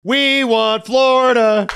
We want Florida.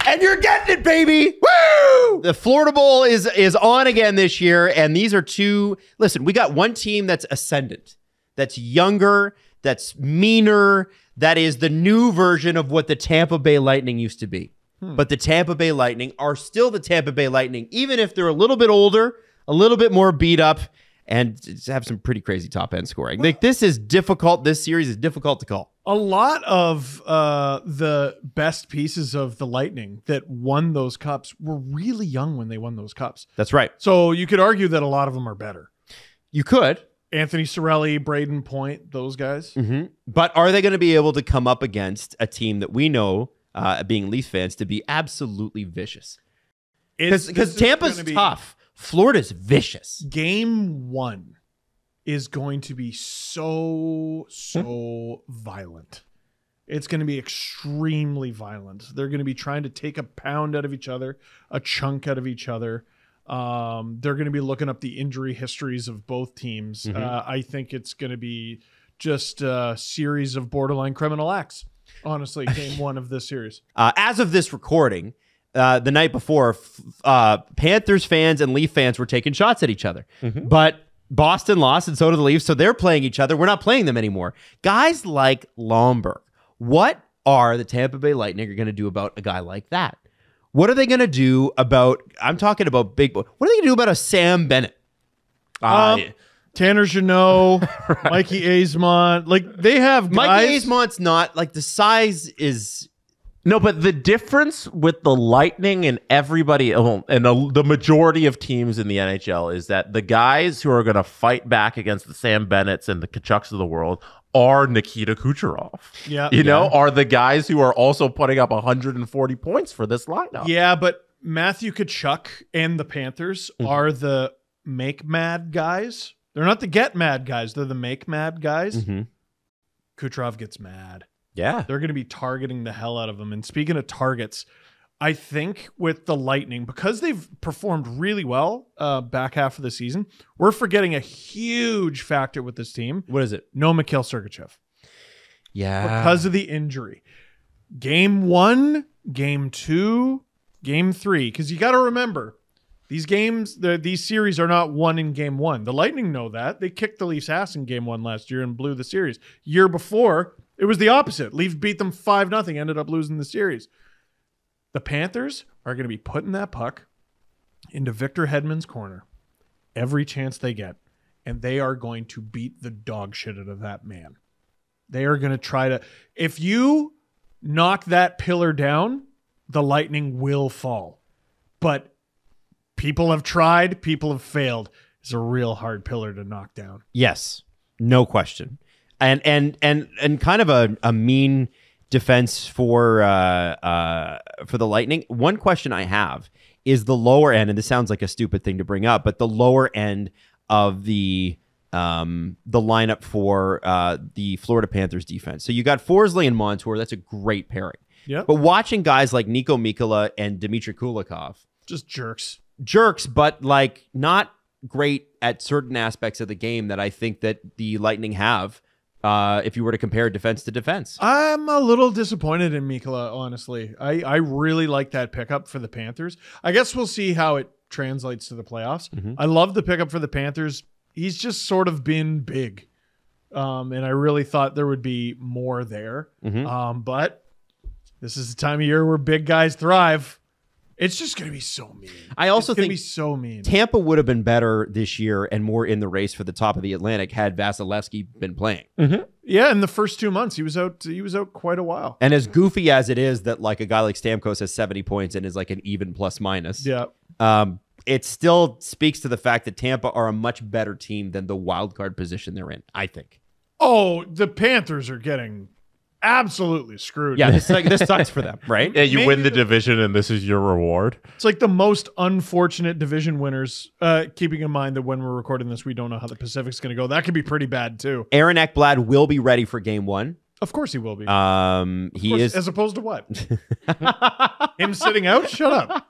And you're getting it, baby. Woo! The Florida Bowl is on again this year. And these are two. Listen, we got one team that's ascendant, that's younger, that's meaner, that is the new version of what the Tampa Bay Lightning used to be. But the Tampa Bay Lightning are still the Tampa Bay Lightning, even if they're a little bit older, a little bit more beat up, and have some pretty crazy top end scoring. Like, this is difficult. This series is difficult to call. A lot of the best pieces of the Lightning that won those cups were really young when they won those cups. That's right. So you could argue that a lot of them are better. You could. Anthony Cirelli, Braden Point, those guys. Mm-hmm. But are they going to be able to come up against a team that we know, being Leafs fans, to be absolutely vicious? Because Tampa's tough. Florida's vicious. Game 1 is going to be so violent. It's going to be extremely violent. They're going to be trying to take a pound out of each other, a chunk out of each other. They're going to be looking up the injury histories of both teams. I think it's going to be just a series of borderline criminal acts. Honestly, game 1 of this series. As of this recording, the night before, Panthers fans and Leaf fans were taking shots at each other. But Boston lost, and so did the Leafs, so they're playing each other. We're not playing them anymore. Guys like Lomberg, what are the Tampa Bay Lightning going to do about a guy like that? What are they going to do about, I'm talking about big boy, what are they going to do about a Sam Bennett? Tanner Jeannot, right. Mikey Eismont. Like, they have guys. Mikey Eismont's not, like, the size is... No, but the difference with the Lightning and everybody, and the majority of teams in the NHL, is that the guys who are going to fight back against the Sam Bennetts and the Kachucks of the world are Nikita Kucherov. Yeah, you know, are the guys who are also putting up 140 points for this lineup. Yeah, but Matthew Tkachuk and the Panthers are the make mad guys. They're not the get mad guys. They're the make mad guys. Kucherov gets mad. Yeah. They're going to be targeting the hell out of them. And speaking of targets, I think with the Lightning, because they've performed really well back half of the season, we're forgetting a huge factor with this team. What is it? No Mikhail Sergachev. Yeah. Because of the injury. Game 1, Game 2, Game 3. Because you got to remember, these games, these series are not won in Game 1. The Lightning know that. They kicked the Leafs' ass in Game 1 last year and blew the series. Year before, it was the opposite. Leafs beat them 5-0, ended up losing the series. The Panthers are going to be putting that puck into Victor Hedman's corner every chance they get, and they are going to beat the dog shit out of that man. They are going to try to... If you knock that pillar down, the Lightning will fall. But people have tried, people have failed. It's a real hard pillar to knock down. Yes, no question. And kind of a mean defense for the Lightning. One question I have is the lower end, and this sounds like a stupid thing to bring up, but the lower end of the lineup for the Florida Panthers defense. So you got Forsling and Montour. That's a great pairing. Yeah. But watching guys like Niko Mikkola and Dmitry Kulikov, just jerks, but like not great at certain aspects of the game that I think that the Lightning have. If you were to compare defense to defense. I'm a little disappointed in Mikkola, honestly. I really like that pickup for the Panthers. I guess we'll see how it translates to the playoffs. I love the pickup for the Panthers. He's just sort of been big. And I really thought there would be more there. But this is the time of year where big guys thrive. It's just going to be so mean. I also think be so mean. Tampa would have been better this year and more in the race for the top of the Atlantic had Vasilevsky been playing. Yeah, in the first 2 months, he was out quite a while. And as goofy as it is that like a guy like Stamkos has 70 points and is like an even plus minus. Yeah. It still speaks to the fact that Tampa are a much better team than the wild card position they're in, I think. Oh, the Panthers are getting absolutely screwed. Yeah, this sucks for them, right? Yeah, you win the division and this is your reward. It's like the most unfortunate division winners, keeping in mind that when we're recording this, we don't know how the Pacific's going to go. That could be pretty bad too. Aaron Ekblad will be ready for game 1. Of course he will be. He is. As opposed to what? Him sitting out? Shut up.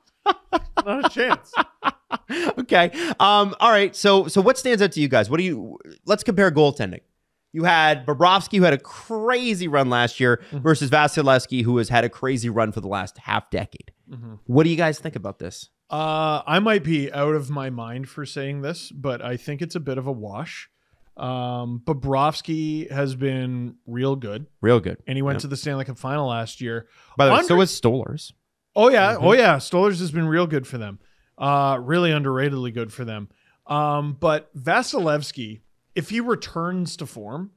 Not a chance. Okay. All right. So what stands out to you guys? Let's compare goaltending. You had Bobrovsky, who had a crazy run last year, versus Vasilevsky, who has had a crazy run for the last half decade. What do you guys think about this? I might be out of my mind for saying this, but I think it's a bit of a wash. Bobrovsky has been real good. Real good. And he went to the Stanley Cup final last year. By the way, so was Stolarz. Oh, yeah. Oh, yeah. Stolarz has been real good for them. Really underratedly good for them. But Vasilevsky, if he returns to form,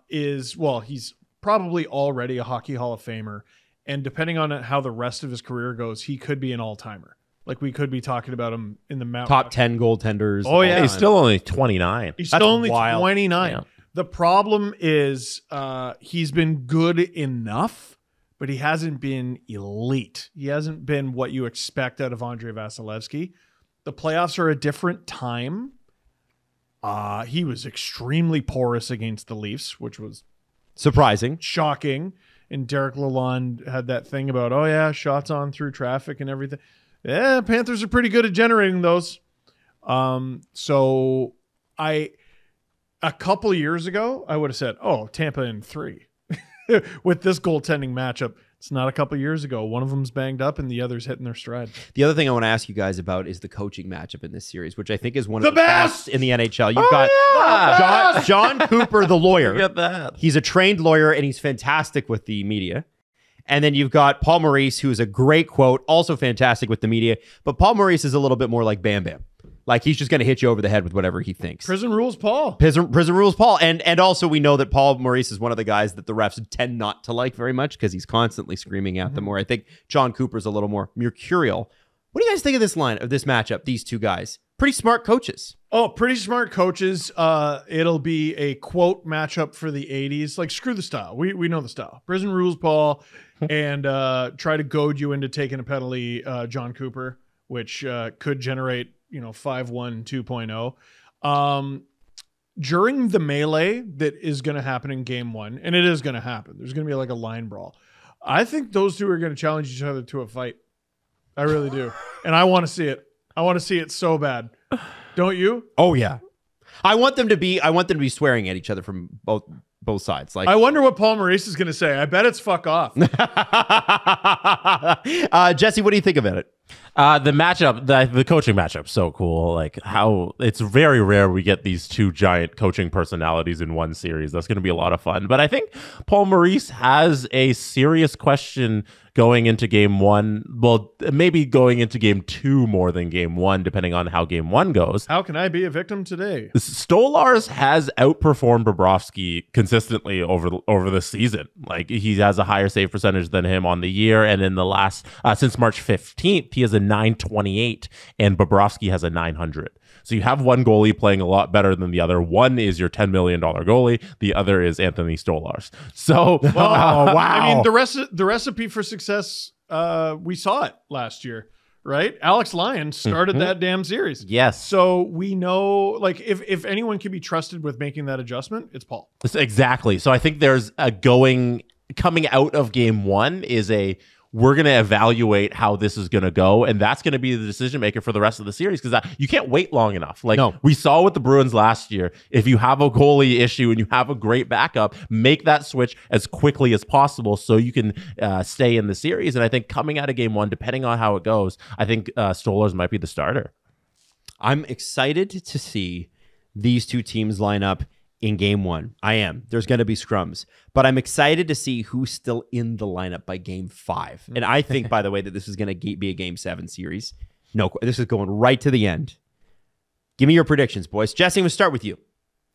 he's probably already a Hockey Hall of Famer. And depending on how the rest of his career goes, he could be an all-timer. Like, we could be talking about him in the top 10 goaltenders. Oh, yeah. He's still only 29. He's still only wild. 29. Yeah. The problem is he's been good enough, but he hasn't been elite. He hasn't been what you expect out of Andrei Vasilevsky. The playoffs are a different time. He was extremely porous against the Leafs, which was surprising. Shocking. And Derek Lalonde had that thing about, oh, yeah, shots on through traffic and everything. Yeah, Panthers are pretty good at generating those. So a couple of years ago, I would have said, oh, Tampa in 3. With this goaltending matchup, it's not a couple of years ago. One of them's banged up and the other's hitting their stride. The other thing I want to ask you guys about is the coaching matchup in this series, which I think is one of The the best! best in the NHL. You've got John Cooper, the lawyer. Get that. He's a trained lawyer, and he's fantastic with the media. And then you've got Paul Maurice, who is a great quote, also fantastic with the media. But Paul Maurice is a little bit more like Bam Bam. Like, he's just going to hit you over the head with whatever he thinks. Prison rules, Paul. Prison rules, Paul. And also we know that Paul Maurice is one of the guys that the refs tend not to like very much because he's constantly screaming at them. Where I think John Cooper's a little more mercurial. What do you guys think of this matchup, these two guys? Pretty smart coaches. Oh, pretty smart coaches. It'll be a quote matchup for the 80s. Like, screw the style. We know the style. Prison rules, Paul. And try to goad you into taking a penalty, John Cooper, which could generate 5-1 2.0. During the melee that is going to happen in game 1, and it is going to happen, there's going to be like a line brawl. I think those two are going to challenge each other to a fight. I really do. And I want to see it. I want to see it so bad. Don't you? Oh yeah. I want them to be swearing at each other from both sides. Like, I wonder what Paul Maurice is going to say. I bet it's fuck off. Jesse, what do you think about it? The matchup, the coaching matchup, so cool. Like, how it's very rare we get these two giant coaching personalities in one series. That's going to be a lot of fun. But I think Paul Maurice has a serious question going into game 1. Well, maybe going into game 2 more than game 1, depending on how game 1 goes. How can I be a victim today? Stolarz has outperformed Bobrovsky consistently over the season. Like, he has a higher save percentage than him on the year, and in the last since March 15th, he has a 928, and Bobrovsky has a 900. So you have one goalie playing a lot better than the other. One is your $10 million goalie. The other is Anthony Stolarz. So, wow. I mean, the recipe for success, we saw it last year, right? Alex Lyon started that damn series. Yes. So we know, like, if anyone can be trusted with making that adjustment, it's Paul. Exactly. So I think there's coming out of game 1 is we're going to evaluate how this is going to go, and that's going to be the decision maker for the rest of the series, because you can't wait long enough. Like, no. We saw with the Bruins last year, if you have a goalie issue and you have a great backup, make that switch as quickly as possible so you can stay in the series. And I think coming out of game 1, depending on how it goes, I think Stolarz might be the starter. I'm excited to see these two teams line up in game 1. I am. There's going to be scrums. But I'm excited to see who's still in the lineup by game 5. And I think, by the way, that this is going to be a game 7 series. No, this is going right to the end. Give me your predictions, boys. Jesse, we'll start with you.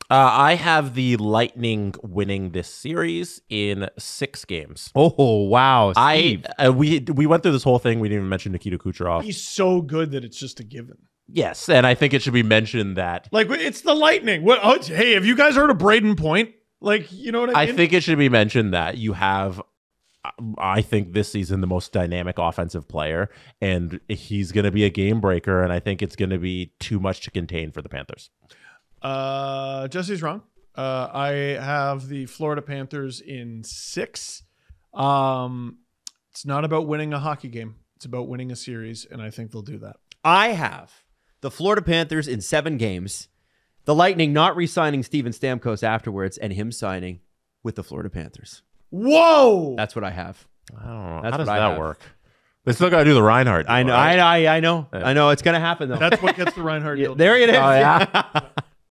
I have the Lightning winning this series in 6 games. Oh, wow. Steve. We went through this whole thing. We didn't even mention Nikita Kucherov. He's so good that it's just a given. Yes, and I think it should be mentioned that, like, it's the Lightning. What? Oh, hey, have you guys heard of Braden Point? Like, you know what I mean? I think it should be mentioned that you have, I think this season, the most dynamic offensive player, and he's going to be a game breaker, and I think it's going to be too much to contain for the Panthers. Jesse's wrong. I have the Florida Panthers in 6. It's not about winning a hockey game. It's about winning a series, and I think they'll do that. I have the Florida Panthers in 7 games. The Lightning not re-signing Steven Stamkos afterwards and him signing with the Florida Panthers. Whoa! That's what I have. I don't know. That's How does what I that have. work? They still got to do the Reinhardt deal, I know. right? I know. I know. It's going to happen, though. That's what gets the Reinhardt deal. There it is. Oh, yeah.